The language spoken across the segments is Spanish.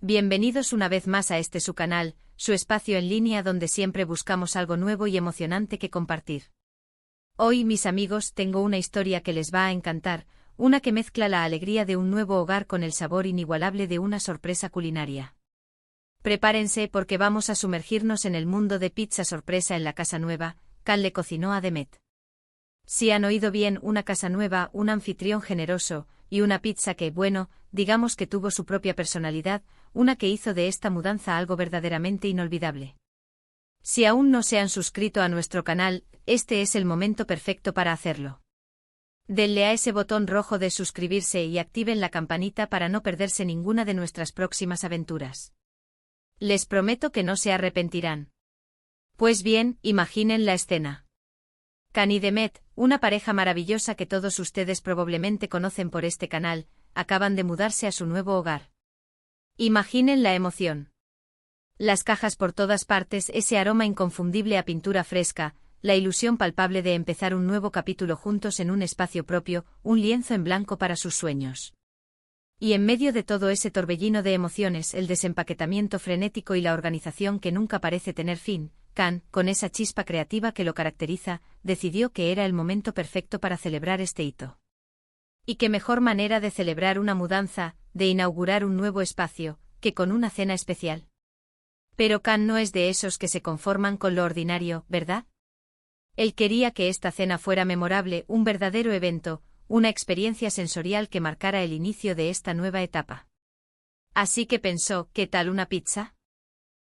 Bienvenidos una vez más a su canal, su espacio en línea donde siempre buscamos algo nuevo y emocionante que compartir. Hoy, mis amigos, tengo una historia que les va a encantar, una que mezcla la alegría de un nuevo hogar con el sabor inigualable de una sorpresa culinaria. Prepárense porque vamos a sumergirnos en el mundo de pizza sorpresa en la casa nueva. Can le cocinó a Demet. Si han oído bien, una casa nueva, un anfitrión generoso, y una pizza que, bueno, digamos que tuvo su propia personalidad, una que hizo de esta mudanza algo verdaderamente inolvidable. Si aún no se han suscrito a nuestro canal, este es el momento perfecto para hacerlo. Denle a ese botón rojo de suscribirse y activen la campanita para no perderse ninguna de nuestras próximas aventuras. Les prometo que no se arrepentirán. Pues bien, imaginen la escena. Can y Demet, una pareja maravillosa que todos ustedes probablemente conocen por este canal, acaban de mudarse a su nuevo hogar. Imaginen la emoción. Las cajas por todas partes, ese aroma inconfundible a pintura fresca, la ilusión palpable de empezar un nuevo capítulo juntos en un espacio propio, un lienzo en blanco para sus sueños. Y en medio de todo ese torbellino de emociones, el desempaquetamiento frenético y la organización que nunca parece tener fin, Can, con esa chispa creativa que lo caracteriza, decidió que era el momento perfecto para celebrar este hito. Y qué mejor manera de celebrar una mudanza, de inaugurar un nuevo espacio, que con una cena especial. Pero Can no es de esos que se conforman con lo ordinario, ¿verdad? Él quería que esta cena fuera memorable, un verdadero evento, una experiencia sensorial que marcara el inicio de esta nueva etapa. Así que pensó, ¿qué tal una pizza?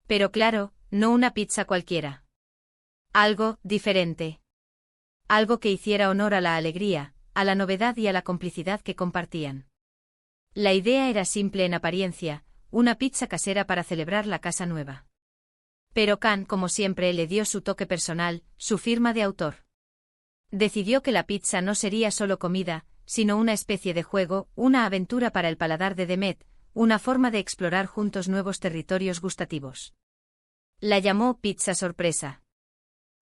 Pero claro, no una pizza cualquiera. Algo diferente. Algo que hiciera honor a la alegría, a la novedad y a la complicidad que compartían. La idea era simple en apariencia, una pizza casera para celebrar la casa nueva. Pero Can, como siempre, le dio su toque personal, su firma de autor. Decidió que la pizza no sería solo comida, sino una especie de juego, una aventura para el paladar de Demet, una forma de explorar juntos nuevos territorios gustativos. La llamó pizza sorpresa.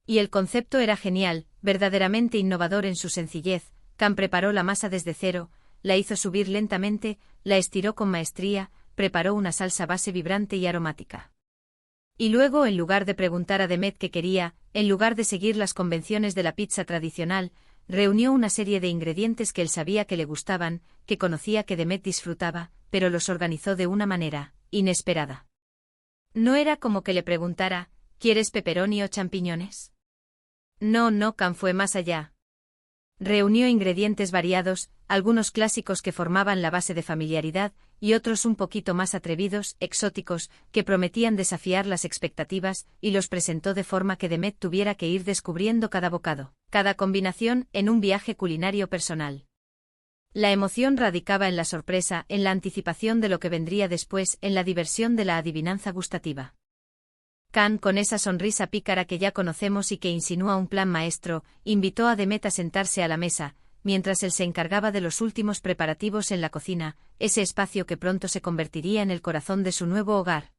Y el concepto era genial, verdaderamente innovador en su sencillez. Can preparó la masa desde cero, la hizo subir lentamente, la estiró con maestría, preparó una salsa base vibrante y aromática. Y luego, en lugar de preguntar a Demet qué quería, en lugar de seguir las convenciones de la pizza tradicional, reunió una serie de ingredientes que él sabía que le gustaban, que conocía que Demet disfrutaba, pero los organizó de una manera inesperada. No era como que le preguntara, ¿quieres pepperoni o champiñones? No, Can fue más allá. Reunió ingredientes variados, algunos clásicos que formaban la base de familiaridad, y otros un poquito más atrevidos, exóticos, que prometían desafiar las expectativas, y los presentó de forma que Demet tuviera que ir descubriendo cada bocado, cada combinación, en un viaje culinario personal. La emoción radicaba en la sorpresa, en la anticipación de lo que vendría después, en la diversión de la adivinanza gustativa. Can, con esa sonrisa pícara que ya conocemos y que insinúa un plan maestro, invitó a Demet a sentarse a la mesa, mientras él se encargaba de los últimos preparativos en la cocina, ese espacio que pronto se convertiría en el corazón de su nuevo hogar.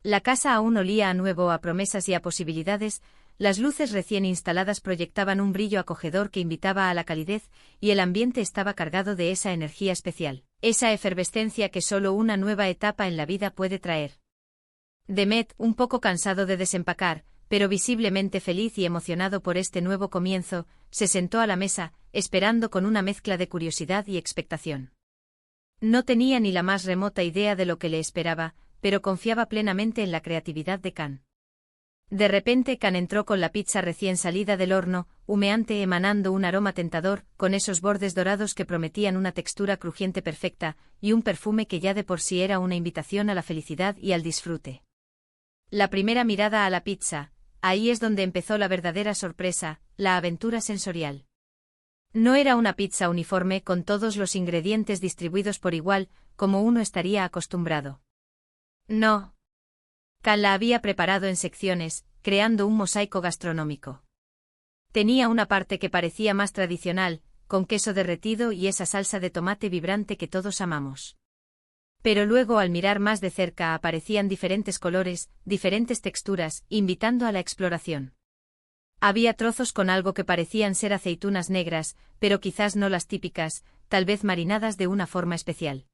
La casa aún olía a nuevo, a promesas y a posibilidades. Las luces recién instaladas proyectaban un brillo acogedor que invitaba a la calidez, y el ambiente estaba cargado de esa energía especial, esa efervescencia que solo una nueva etapa en la vida puede traer. Demet, un poco cansado de desempacar, pero visiblemente feliz y emocionado por este nuevo comienzo, se sentó a la mesa, esperando con una mezcla de curiosidad y expectación. No tenía ni la más remota idea de lo que le esperaba, pero confiaba plenamente en la creatividad de Can. De repente Can entró con la pizza recién salida del horno, humeante, emanando un aroma tentador, con esos bordes dorados que prometían una textura crujiente perfecta, y un perfume que ya de por sí era una invitación a la felicidad y al disfrute. La primera mirada a la pizza, ahí es donde empezó la verdadera sorpresa, la aventura sensorial. No era una pizza uniforme con todos los ingredientes distribuidos por igual, como uno estaría acostumbrado. No. Can la había preparado en secciones, creando un mosaico gastronómico. Tenía una parte que parecía más tradicional, con queso derretido y esa salsa de tomate vibrante que todos amamos. Pero luego, al mirar más de cerca, aparecían diferentes colores, diferentes texturas, invitando a la exploración. Había trozos con algo que parecían ser aceitunas negras, pero quizás no las típicas, tal vez marinadas de una forma especial.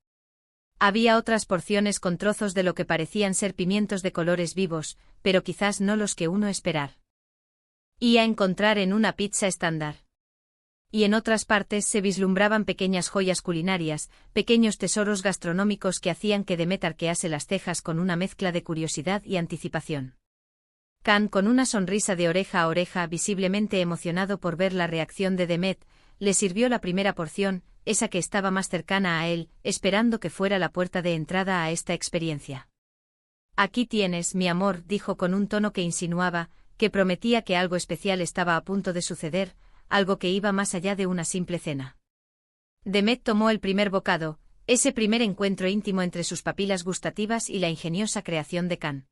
Había otras porciones con trozos de lo que parecían ser pimientos de colores vivos, pero quizás no los que uno esperar y a encontrar en una pizza estándar. Y en otras partes se vislumbraban pequeñas joyas culinarias, pequeños tesoros gastronómicos que hacían que Demet arquease las cejas con una mezcla de curiosidad y anticipación. Khan, con una sonrisa de oreja a oreja, visiblemente emocionado por ver la reacción de Demet, le sirvió la primera porción, esa que estaba más cercana a él, esperando que fuera la puerta de entrada a esta experiencia. Aquí tienes, mi amor, dijo con un tono que insinuaba, que prometía que algo especial estaba a punto de suceder, algo que iba más allá de una simple cena. Demet tomó el primer bocado, ese primer encuentro íntimo entre sus papilas gustativas y la ingeniosa creación de Khan.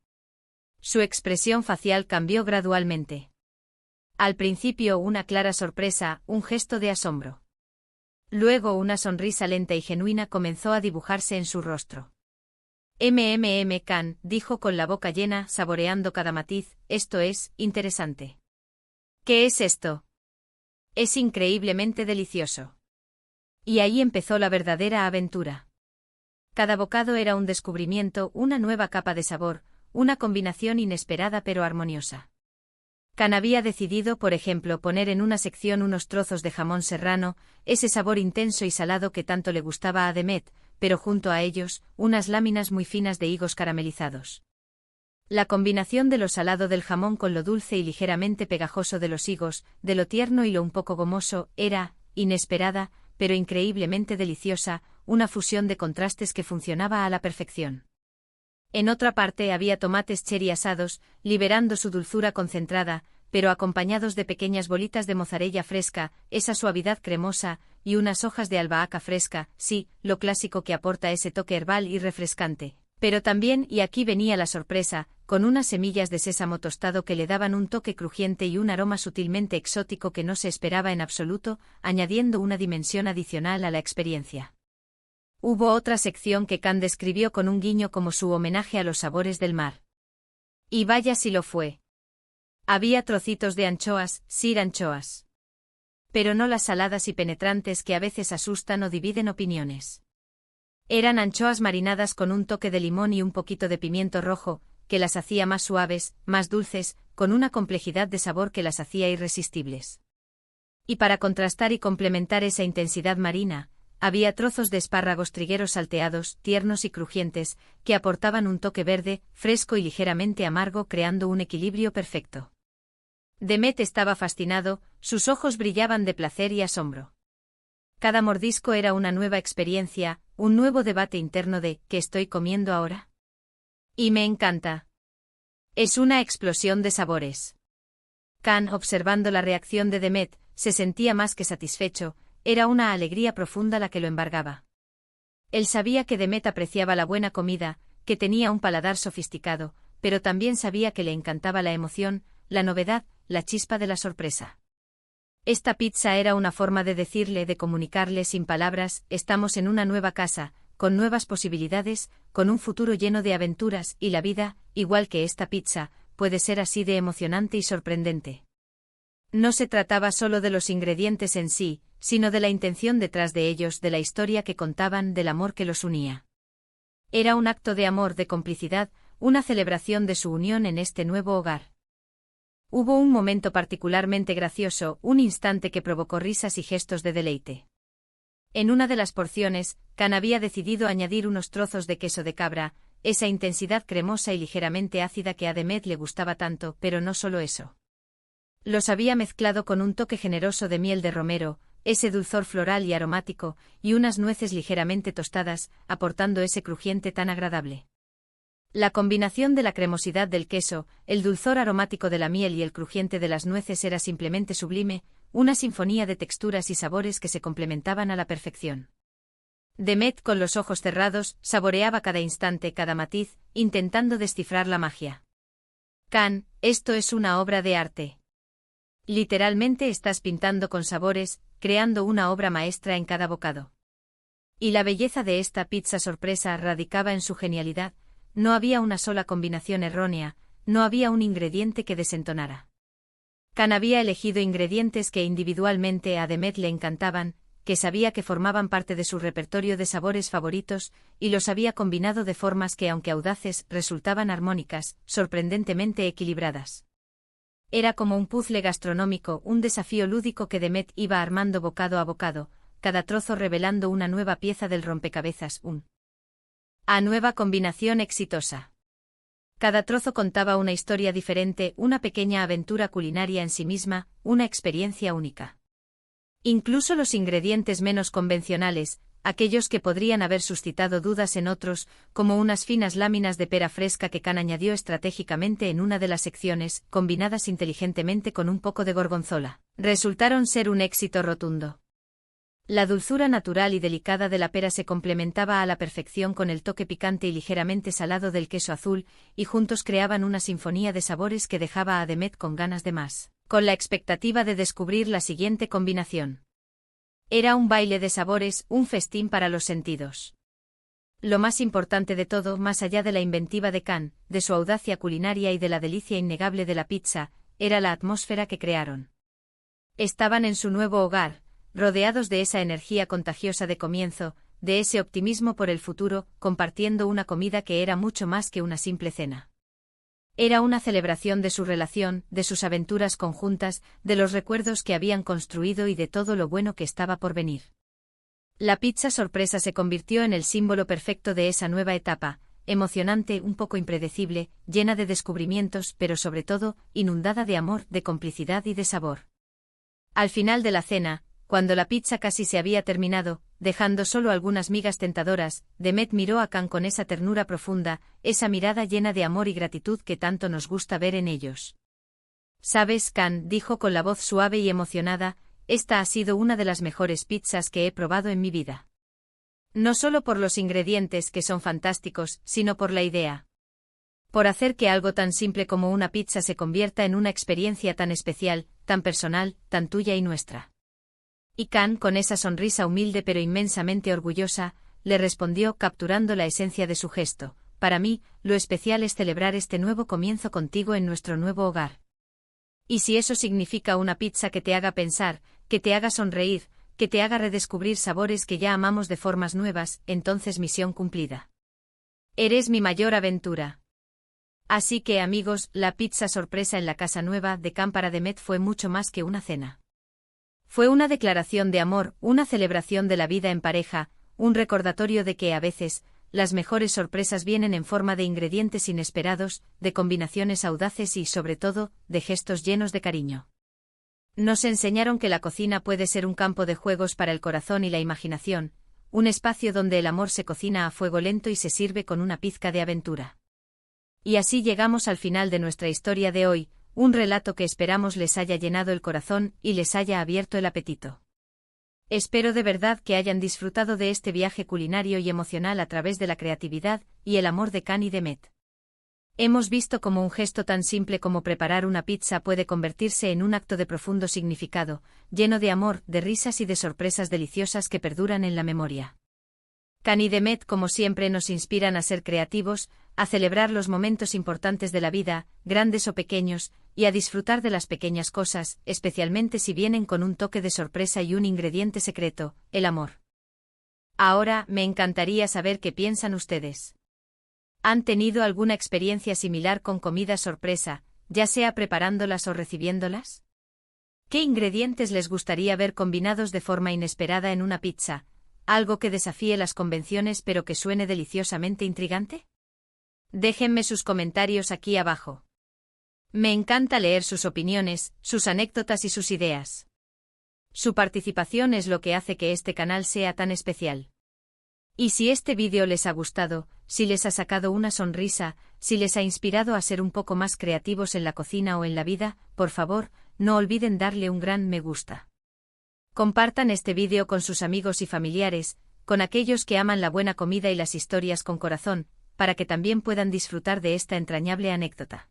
Su expresión facial cambió gradualmente. Al principio una clara sorpresa, un gesto de asombro. Luego una sonrisa lenta y genuina comenzó a dibujarse en su rostro. Khan, dijo con la boca llena, saboreando cada matiz, esto es, interesante. ¿Qué es esto? Es increíblemente delicioso. Y ahí empezó la verdadera aventura. Cada bocado era un descubrimiento, una nueva capa de sabor, una combinación inesperada pero armoniosa. Khan había decidido, por ejemplo, poner en una sección unos trozos de jamón serrano, ese sabor intenso y salado que tanto le gustaba a Demet, pero junto a ellos, unas láminas muy finas de higos caramelizados. La combinación de lo salado del jamón con lo dulce y ligeramente pegajoso de los higos, de lo tierno y lo un poco gomoso, era, inesperada, pero increíblemente deliciosa, una fusión de contrastes que funcionaba a la perfección. En otra parte había tomates cherry asados, liberando su dulzura concentrada, pero acompañados de pequeñas bolitas de mozzarella fresca, esa suavidad cremosa, y unas hojas de albahaca fresca, sí, lo clásico que aporta ese toque herbal y refrescante. Pero también, y aquí venía la sorpresa, con unas semillas de sésamo tostado que le daban un toque crujiente y un aroma sutilmente exótico que no se esperaba en absoluto, añadiendo una dimensión adicional a la experiencia. Hubo otra sección que Khan describió con un guiño como su homenaje a los sabores del mar. Y vaya si lo fue. Había trocitos de anchoas, sir anchoas. Pero no las saladas y penetrantes que a veces asustan o dividen opiniones. Eran anchoas marinadas con un toque de limón y un poquito de pimiento rojo, que las hacía más suaves, más dulces, con una complejidad de sabor que las hacía irresistibles. Y para contrastar y complementar esa intensidad marina, había trozos de espárragos trigueros salteados, tiernos y crujientes, que aportaban un toque verde, fresco y ligeramente amargo, creando un equilibrio perfecto. Demet estaba fascinado, sus ojos brillaban de placer y asombro. Cada mordisco era una nueva experiencia, un nuevo debate interno de ¿qué estoy comiendo ahora? Y me encanta. Es una explosión de sabores. Khan, observando la reacción de Demet, se sentía más que satisfecho, era una alegría profunda la que lo embargaba. Él sabía que Demet apreciaba la buena comida, que tenía un paladar sofisticado, pero también sabía que le encantaba la emoción, la novedad, la chispa de la sorpresa. Esta pizza era una forma de decirle, de comunicarle sin palabras, estamos en una nueva casa, con nuevas posibilidades, con un futuro lleno de aventuras, y la vida, igual que esta pizza, puede ser así de emocionante y sorprendente. No se trataba solo de los ingredientes en sí, sino de la intención detrás de ellos, de la historia que contaban, del amor que los unía. Era un acto de amor, de complicidad, una celebración de su unión en este nuevo hogar. Hubo un momento particularmente gracioso, un instante que provocó risas y gestos de deleite. En una de las porciones, Khan había decidido añadir unos trozos de queso de cabra, esa intensidad cremosa y ligeramente ácida que a Demet le gustaba tanto, pero no solo eso. Los había mezclado con un toque generoso de miel de romero, ese dulzor floral y aromático, y unas nueces ligeramente tostadas, aportando ese crujiente tan agradable. La combinación de la cremosidad del queso, el dulzor aromático de la miel y el crujiente de las nueces era simplemente sublime, una sinfonía de texturas y sabores que se complementaban a la perfección. Demet, con los ojos cerrados, saboreaba cada instante, cada matiz, intentando descifrar la magia. Khan, esto es una obra de arte. Literalmente estás pintando con sabores, creando una obra maestra en cada bocado. Y la belleza de esta pizza sorpresa radicaba en su genialidad. No había una sola combinación errónea, no había un ingrediente que desentonara. Khan había elegido ingredientes que individualmente a Demet le encantaban, que sabía que formaban parte de su repertorio de sabores favoritos, y los había combinado de formas que, aunque audaces, resultaban armónicas, sorprendentemente equilibradas. Era como un puzzle gastronómico, un desafío lúdico que Demet iba armando bocado a bocado, cada trozo revelando una nueva pieza del rompecabezas, a nueva combinación exitosa. Cada trozo contaba una historia diferente, una pequeña aventura culinaria en sí misma, una experiencia única. Incluso los ingredientes menos convencionales, aquellos que podrían haber suscitado dudas en otros, como unas finas láminas de pera fresca que Can añadió estratégicamente en una de las secciones, combinadas inteligentemente con un poco de gorgonzola, resultaron ser un éxito rotundo. La dulzura natural y delicada de la pera se complementaba a la perfección con el toque picante y ligeramente salado del queso azul, y juntos creaban una sinfonía de sabores que dejaba a Demet con ganas de más, con la expectativa de descubrir la siguiente combinación. Era un baile de sabores, un festín para los sentidos. Lo más importante de todo, más allá de la inventiva de Can, de su audacia culinaria y de la delicia innegable de la pizza, era la atmósfera que crearon. Estaban en su nuevo hogar, rodeados de esa energía contagiosa de comienzo, de ese optimismo por el futuro, compartiendo una comida que era mucho más que una simple cena. Era una celebración de su relación, de sus aventuras conjuntas, de los recuerdos que habían construido y de todo lo bueno que estaba por venir. La pizza sorpresa se convirtió en el símbolo perfecto de esa nueva etapa, emocionante, un poco impredecible, llena de descubrimientos, pero sobre todo, inundada de amor, de complicidad y de sabor. Al final de la cena, cuando la pizza casi se había terminado, dejando solo algunas migas tentadoras, Demet miró a Can con esa ternura profunda, esa mirada llena de amor y gratitud que tanto nos gusta ver en ellos. «Sabes, Can», dijo con la voz suave y emocionada, «esta ha sido una de las mejores pizzas que he probado en mi vida. No solo por los ingredientes que son fantásticos, sino por la idea. Por hacer que algo tan simple como una pizza se convierta en una experiencia tan especial, tan personal, tan tuya y nuestra». Y Can, con esa sonrisa humilde pero inmensamente orgullosa, le respondió capturando la esencia de su gesto: «Para mí, lo especial es celebrar este nuevo comienzo contigo en nuestro nuevo hogar. Y si eso significa una pizza que te haga pensar, que te haga sonreír, que te haga redescubrir sabores que ya amamos de formas nuevas, entonces misión cumplida. Eres mi mayor aventura». Así que, amigos, la pizza sorpresa en la casa nueva de Can para Demet fue mucho más que una cena. Fue una declaración de amor, una celebración de la vida en pareja, un recordatorio de que a veces, las mejores sorpresas vienen en forma de ingredientes inesperados, de combinaciones audaces y, sobre todo, de gestos llenos de cariño. Nos enseñaron que la cocina puede ser un campo de juegos para el corazón y la imaginación, un espacio donde el amor se cocina a fuego lento y se sirve con una pizca de aventura. Y así llegamos al final de nuestra historia de hoy, un relato que esperamos les haya llenado el corazón y les haya abierto el apetito. Espero de verdad que hayan disfrutado de este viaje culinario y emocional a través de la creatividad y el amor de Can y Demet. Hemos visto cómo un gesto tan simple como preparar una pizza puede convertirse en un acto de profundo significado, lleno de amor, de risas y de sorpresas deliciosas que perduran en la memoria. Can y Demet, como siempre, nos inspiran a ser creativos, a celebrar los momentos importantes de la vida, grandes o pequeños, y a disfrutar de las pequeñas cosas, especialmente si vienen con un toque de sorpresa y un ingrediente secreto, el amor. Ahora, me encantaría saber qué piensan ustedes. ¿Han tenido alguna experiencia similar con comida sorpresa, ya sea preparándolas o recibiéndolas? ¿Qué ingredientes les gustaría ver combinados de forma inesperada en una pizza? ¿Algo que desafíe las convenciones pero que suene deliciosamente intrigante? Déjenme sus comentarios aquí abajo. Me encanta leer sus opiniones, sus anécdotas y sus ideas. Su participación es lo que hace que este canal sea tan especial. Y si este vídeo les ha gustado, si les ha sacado una sonrisa, si les ha inspirado a ser un poco más creativos en la cocina o en la vida, por favor, no olviden darle un gran me gusta. Compartan este vídeo con sus amigos y familiares, con aquellos que aman la buena comida y las historias con corazón, para que también puedan disfrutar de esta entrañable anécdota.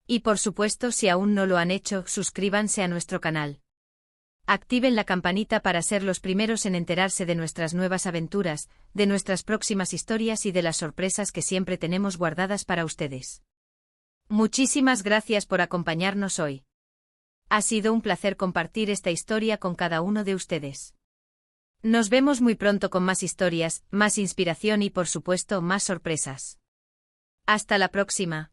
Y por supuesto, si aún no lo han hecho, suscríbanse a nuestro canal. Activen la campanita para ser los primeros en enterarse de nuestras nuevas aventuras, de nuestras próximas historias y de las sorpresas que siempre tenemos guardadas para ustedes. Muchísimas gracias por acompañarnos hoy. Ha sido un placer compartir esta historia con cada uno de ustedes. Nos vemos muy pronto con más historias, más inspiración y por supuesto más sorpresas. Hasta la próxima.